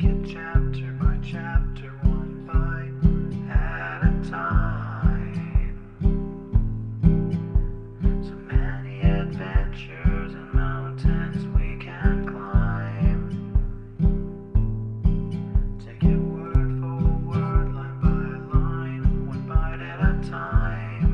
take it chapter by chapter, one bite at a time. So many adventures and mountains we can climb. Take it word for word, line by line, one bite at a time.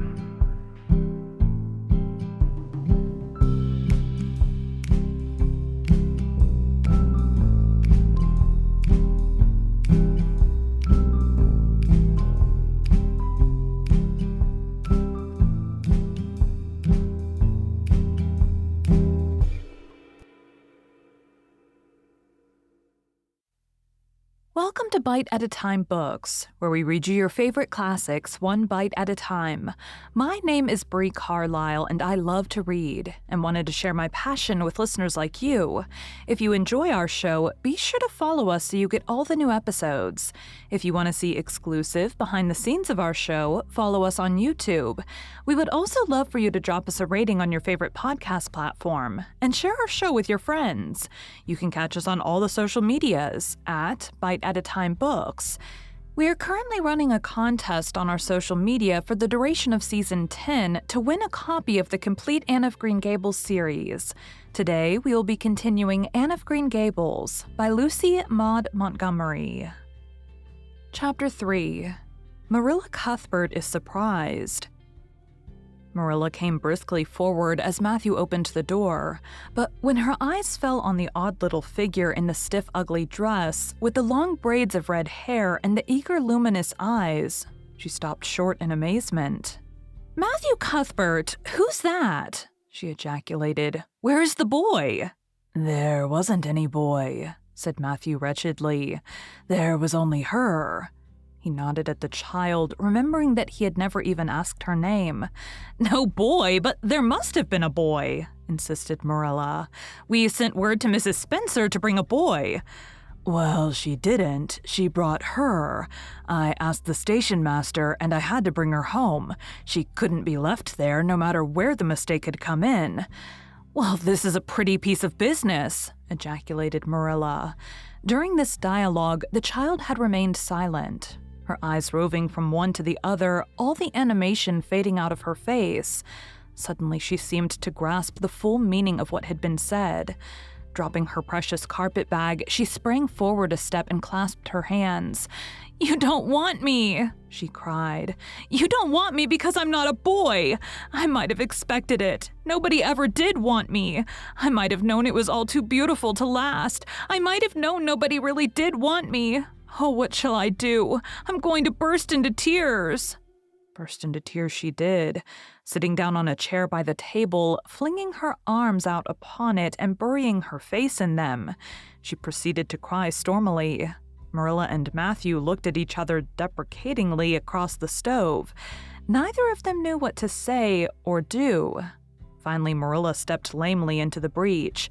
Welcome to Bite at a Time Books, where we read you your favorite classics one bite at a time. My name is Bree Carlile, and I love to read, and wanted to share my passion with listeners like you. If you enjoy our show, be sure to follow us so you get all the new episodes. If you want to see exclusive behind the scenes of our show, follow us on YouTube. We would also love for you to drop us a rating on your favorite podcast platform, and share our show with your friends. You can catch us on all the social medias at Bite at a Time Books. We are currently running a contest on our social media for the duration of Season 10 to win a copy of the complete Anne of Green Gables series. Today, we will be continuing Anne of Green Gables by Lucy Maud Montgomery. Chapter 3. Marilla Cuthbert is surprised. Marilla came briskly forward as Matthew opened the door, but when her eyes fell on the odd little figure in the stiff, ugly dress, with the long braids of red hair and the eager, luminous eyes, she stopped short in amazement. "Matthew Cuthbert, who's that?" she ejaculated. "Where's the boy?" "There wasn't any boy," said Matthew wretchedly. "There was only her." He nodded at the child, remembering that he had never even asked her name. "No boy, but there must have been a boy," insisted Marilla. "We sent word to Mrs. Spencer to bring a boy." "Well, she didn't. She brought her. I asked the station master, and I had to bring her home. She couldn't be left there, no matter where the mistake had come in." "Well, this is a pretty piece of business," ejaculated Marilla. During this dialogue, the child had remained silent, her eyes roving from one to the other, all the animation fading out of her face. Suddenly she seemed to grasp the full meaning of what had been said. Dropping her precious carpet bag, she sprang forward a step and clasped her hands. "You don't want me," she cried. "You don't want me because I'm not a boy. I might have expected it. Nobody ever did want me. I might have known it was all too beautiful to last. I might have known nobody really did want me. Oh, what shall I do? I'm going to burst into tears." Burst into tears she did, sitting down on a chair by the table, flinging her arms out upon it and burying her face in them. She proceeded to cry stormily. Marilla and Matthew looked at each other deprecatingly across the stove. Neither of them knew what to say or do. Finally, Marilla stepped lamely into the breach.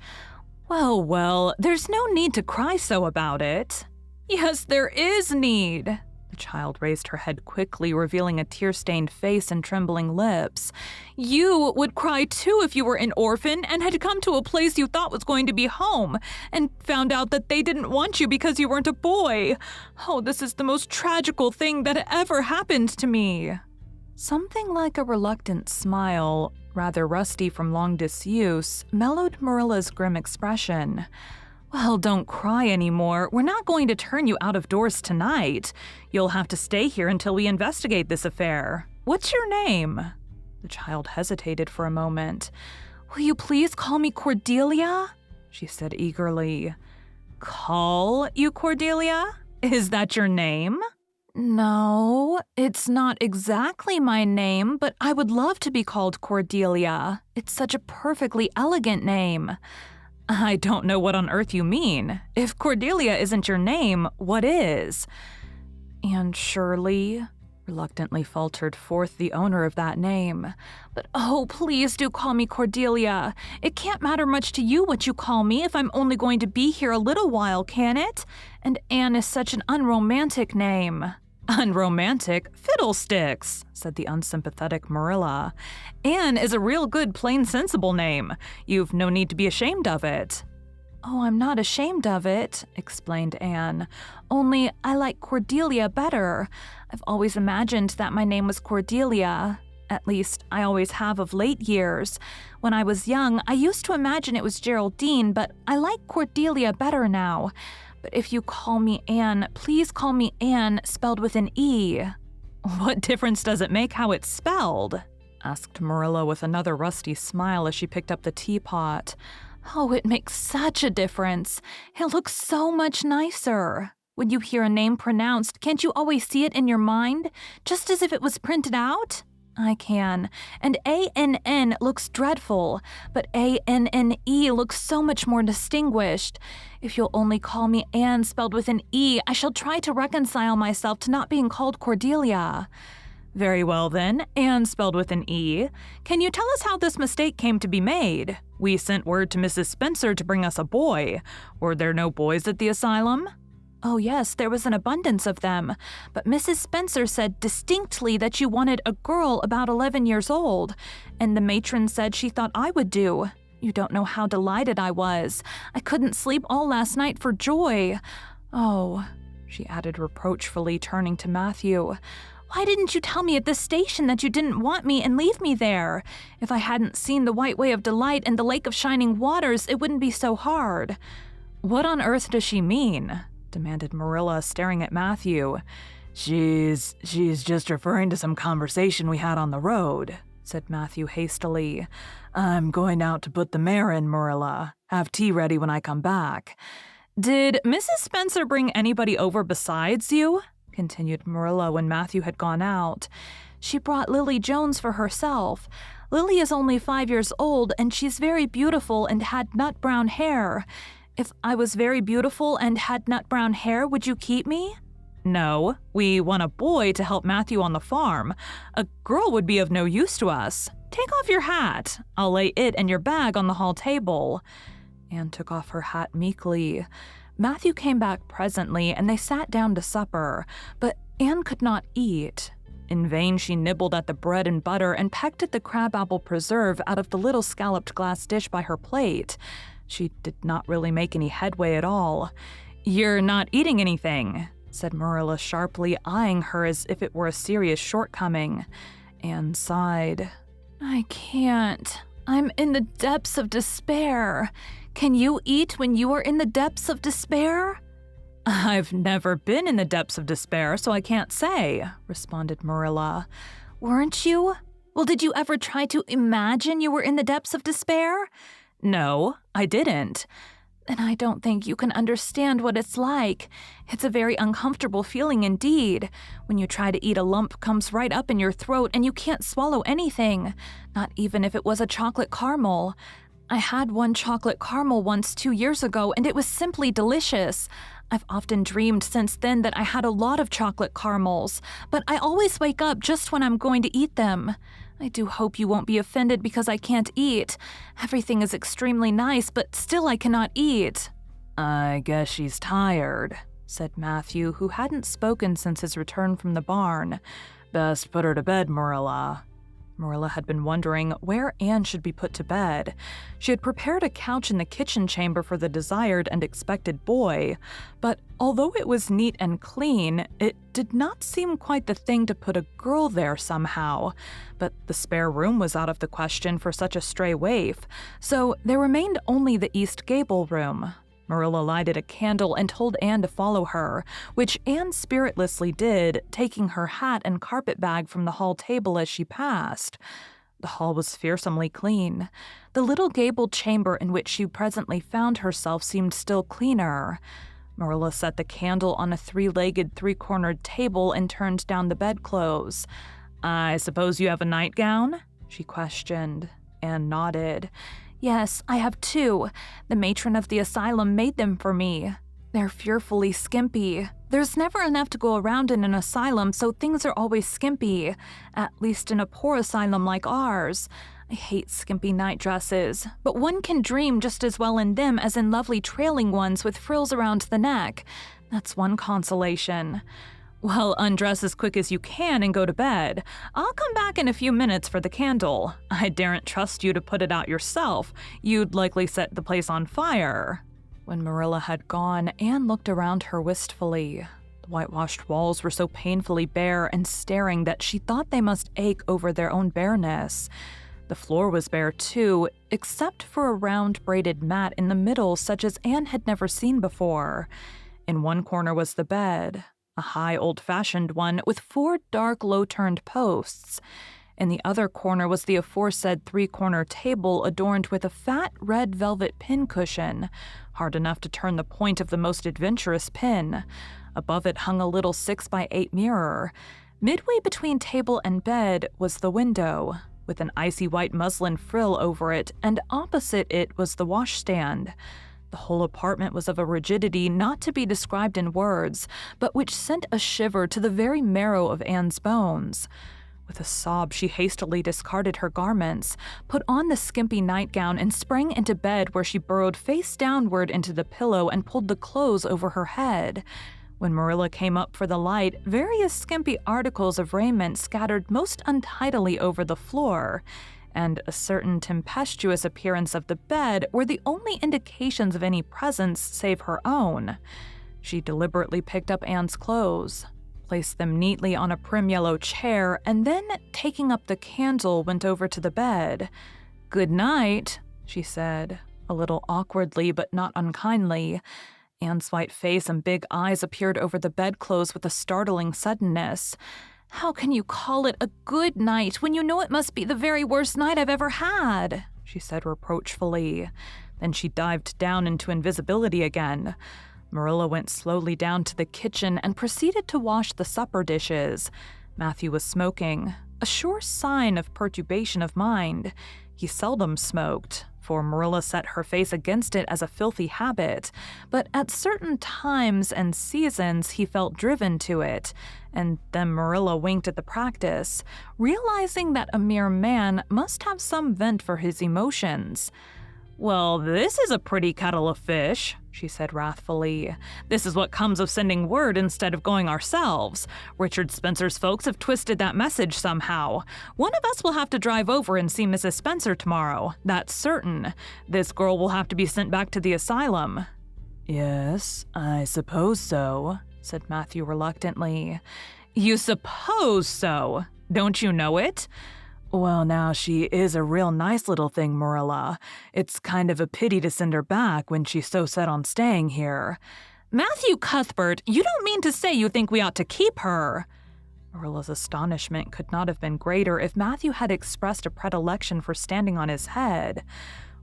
Well, there's no need to cry so about it." "Yes, there is need." The child raised her head quickly, revealing a tear-stained face and trembling lips. "You would cry too if you were an orphan and had come to a place you thought was going to be home and found out that they didn't want you because you weren't a boy. Oh, this is the most tragical thing that ever happened to me." Something like a reluctant smile, rather rusty from long disuse, mellowed Marilla's grim expression. "Well, don't cry anymore. We're not going to turn you out of doors tonight. You'll have to stay here until we investigate this affair. What's your name?" The child hesitated for a moment. "Will you please call me Cordelia?" she said eagerly. "Call you Cordelia? Is that your name?" "No, it's not exactly my name, but I would love to be called Cordelia. It's such a perfectly elegant name." "I don't know what on earth you mean. If Cordelia isn't your name, what is?" "Anne Shirley," reluctantly faltered forth the owner of that name. "But oh, please do call me Cordelia. It can't matter much to you what you call me if I'm only going to be here a little while, can it? And Anne is such an unromantic name." "Unromantic? Fiddlesticks," said the unsympathetic Marilla. "Anne is a real good, plain, sensible name. You've no need to be ashamed of it." "Oh, I'm not ashamed of it," explained Anne. "Only I like Cordelia better. I've always imagined that my name was Cordelia. At least, I always have of late years. When I was young, I used to imagine it was Geraldine, but I like Cordelia better now. But if you call me Anne, please call me Anne, spelled with an E." "What difference does it make how it's spelled?" asked Marilla with another rusty smile as she picked up the teapot. "Oh, it makes such a difference. It looks so much nicer. When you hear a name pronounced, can't you always see it in your mind, just as if it was printed out? I can. And ANN looks dreadful, but ANNE looks so much more distinguished. If you'll only call me Anne spelled with an E, I shall try to reconcile myself to not being called Cordelia." "Very well then, Anne spelled with an E. Can you tell us how this mistake came to be made? We sent word to Mrs. Spencer to bring us a boy. Were there no boys at the asylum?" "Oh yes, there was an abundance of them, but Mrs. Spencer said distinctly that you wanted a girl about 11 years old, and the matron said she thought I would do. You don't know how delighted I was. I couldn't sleep all last night for joy. Oh," she added reproachfully, turning to Matthew, "why didn't you tell me at the station that you didn't want me and leave me there? If I hadn't seen the White Way of Delight and the Lake of Shining Waters, it wouldn't be so hard." "What on earth does she mean?" demanded Marilla, staring at Matthew. She's just referring to some conversation we had on the road," said Matthew hastily. "I'm going out to put the mare in, Marilla. Have tea ready when I come back." "Did Mrs. Spencer bring anybody over besides you?" continued Marilla when Matthew had gone out. "She brought Lily Jones for herself. Lily is only 5 years old, and she's very beautiful and had nut-brown hair. If I was very beautiful and had nut-brown hair, would you keep me?" "No, we want a boy to help Matthew on the farm. A girl would be of no use to us. Take off your hat. I'll lay it and your bag on the hall table." Anne took off her hat meekly. Matthew came back presently, and they sat down to supper, but Anne could not eat. In vain she nibbled at the bread and butter and pecked at the crabapple preserve out of the little scalloped glass dish by her plate. She did not really make any headway at all. "You're not eating anything," said Marilla sharply, eyeing her as if it were a serious shortcoming. Anne sighed. "I can't. I'm in the depths of despair. Can you eat when you are in the depths of despair?" "I've never been in the depths of despair, so I can't say," responded Marilla. "Weren't you? Well, did you ever try to imagine you were in the depths of despair?" "No, I didn't." "Then I don't think you can understand what it's like. It's a very uncomfortable feeling indeed. When you try to eat, a lump comes right up in your throat and you can't swallow anything, not even if it was a chocolate caramel. I had one chocolate caramel once 2 years ago, and it was simply delicious. I've often dreamed since then that I had a lot of chocolate caramels, but I always wake up just when I'm going to eat them. I do hope you won't be offended because I can't eat. Everything is extremely nice, but still I cannot eat." "I guess she's tired," said Matthew, who hadn't spoken since his return from the barn. "Best put her to bed, Marilla." Marilla had been wondering where Anne should be put to bed. She had prepared a couch in the kitchen chamber for the desired and expected boy, but although it was neat and clean, it did not seem quite the thing to put a girl there somehow. But the spare room was out of the question for such a stray waif, so there remained only the East Gable room. Marilla lighted a candle and told Anne to follow her, which Anne spiritlessly did, taking her hat and carpet bag from the hall table as she passed. The hall was fearsomely clean. The little gabled chamber in which she presently found herself seemed still cleaner. Marilla set the candle on a 3-legged, 3-cornered table and turned down the bedclothes. "I suppose you have a nightgown?" she questioned. Anne nodded. "Yes, I have 2. The matron of the asylum made them for me. They're fearfully skimpy. There's never enough to go around in an asylum, so things are always skimpy, at least in a poor asylum like ours. I hate skimpy night dresses, but one can dream just as well in them as in lovely trailing ones with frills around the neck. That's one consolation. Well, undress as quick as you can and go to bed. I'll come back in a few minutes for the candle. I daren't trust you to put it out yourself. You'd likely set the place on fire." When Marilla had gone, Anne looked around her wistfully. The whitewashed walls were so painfully bare and staring that she thought they must ache over their own bareness. The floor was bare too, except for a round braided mat in the middle such as Anne had never seen before. In one corner was the bed, a high old-fashioned one with 4 dark low-turned posts. In the other corner was the aforesaid 3-corner table adorned with a fat red velvet pincushion, hard enough to turn the point of the most adventurous pin. Above it hung a little 6x8 mirror. Midway between table and bed was the window, with an icy white muslin frill over it, and opposite it was the washstand. The whole apartment was of a rigidity not to be described in words, but which sent a shiver to the very marrow of Anne's bones. With a sob, she hastily discarded her garments, put on the skimpy nightgown, and sprang into bed, where she burrowed face downward into the pillow and pulled the clothes over her head. When Marilla came up for the light, various skimpy articles of raiment scattered most untidily over the floor, and a certain tempestuous appearance of the bed were the only indications of any presence save her own. She deliberately picked up Anne's clothes, placed them neatly on a prim yellow chair, and then, taking up the candle, went over to the bed. "Good night," she said, a little awkwardly but not unkindly. Anne's white face and big eyes appeared over the bedclothes with a startling suddenness. "How can you call it a good night when you know it must be the very worst night I've ever had?" she said reproachfully. Then she dived down into invisibility again. Marilla went slowly down to the kitchen and proceeded to wash the supper dishes. Matthew was smoking, a sure sign of perturbation of mind. He seldom smoked, for Marilla set her face against it as a filthy habit, but at certain times and seasons he felt driven to it, and then Marilla winked at the practice, realizing that a mere man must have some vent for his emotions. "Well, this is a pretty kettle of fish," she said wrathfully. "This is what comes of sending word instead of going ourselves. Richard Spencer's folks have twisted that message somehow. One of us will have to drive over and see Mrs. Spencer tomorrow, that's certain. This girl will have to be sent back to the asylum." "Yes, I suppose so," said Matthew reluctantly. "You suppose so? Don't you know it?" "Well, now, she is a real nice little thing, Marilla. It's kind of a pity to send her back when she's so set on staying here." "Matthew Cuthbert, you don't mean to say you think we ought to keep her?" Marilla's astonishment could not have been greater if Matthew had expressed a predilection for standing on his head.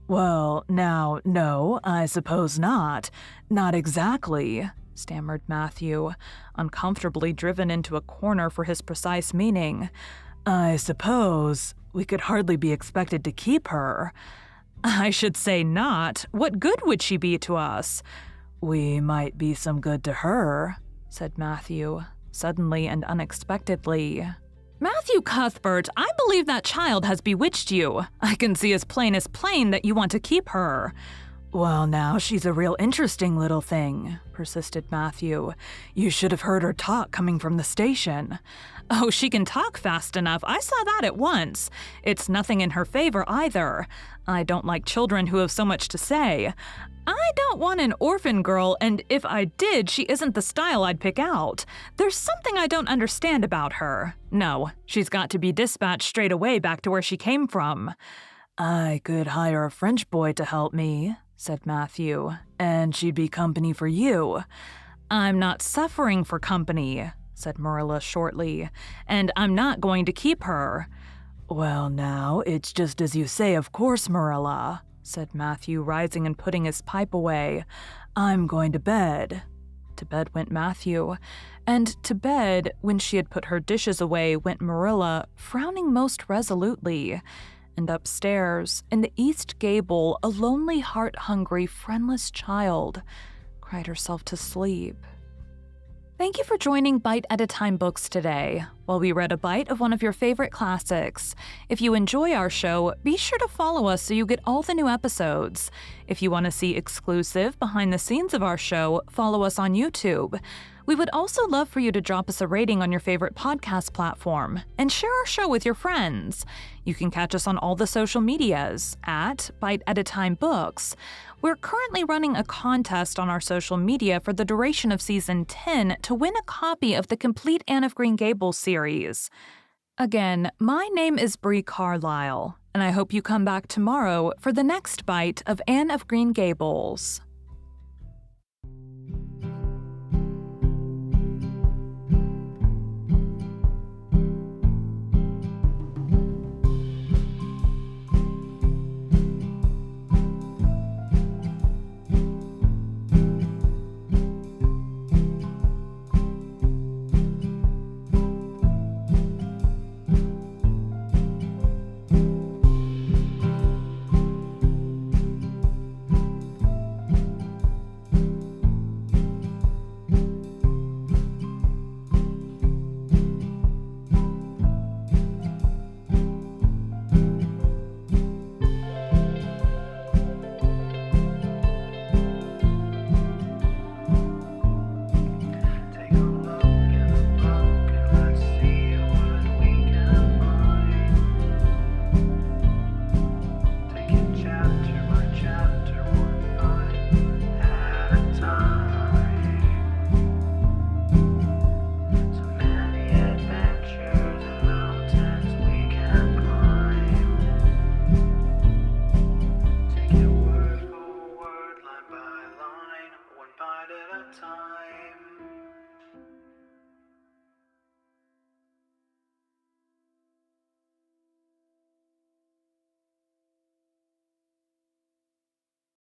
"Well, now, no, I suppose not. Not exactly," stammered Matthew, uncomfortably driven into a corner for his precise meaning. "I suppose we could hardly be expected to keep her." "I should say not. What good would she be to us?" "We might be some good to her," said Matthew, suddenly and unexpectedly. "Matthew Cuthbert, I believe that child has bewitched you. I can see as plain that you want to keep her." "Well, now, she's a real interesting little thing," persisted Matthew. "You should have heard her talk coming from the station." "Oh, she can talk fast enough. I saw that at once. It's nothing in her favor either. I don't like children who have so much to say. I don't want an orphan girl, and if I did, she isn't the style I'd pick out. There's something I don't understand about her. No, she's got to be dispatched straight away back to where she came from." "I could hire a French boy to help me," said Matthew, "and she'd be company for you." "I'm not suffering for company," said Marilla shortly, "and I'm not going to keep her." "Well, now, it's just as you say, of course, Marilla," said Matthew, rising and putting his pipe away. "I'm going to bed." To bed went Matthew, and to bed, when she had put her dishes away, went Marilla, frowning most resolutely. And upstairs, in the east gable, a lonely, heart-hungry, friendless child cried herself to sleep. Thank you for joining Bite at a Time Books today, while we read a bite of one of your favorite classics. If you enjoy our show, be sure to follow us so you get all the new episodes. If you want to see exclusive behind the scenes of our show, follow us on YouTube. We would also love for you to drop us a rating on your favorite podcast platform and share our show with your friends. You can catch us on all the social medias at Bite at a Time Books. We're currently running a contest on our social media for the duration of Season 10 to win a copy of the complete Anne of Green Gables series. Again, my name is Bree Carlile, and I hope you come back tomorrow for the next bite of Anne of Green Gables. Take a look in the book and let's see what we can find. Taking chapter by chapter, one bite at a time. So many adventures and mountains we can climb. Take it word for word, line by line, one bite at a time.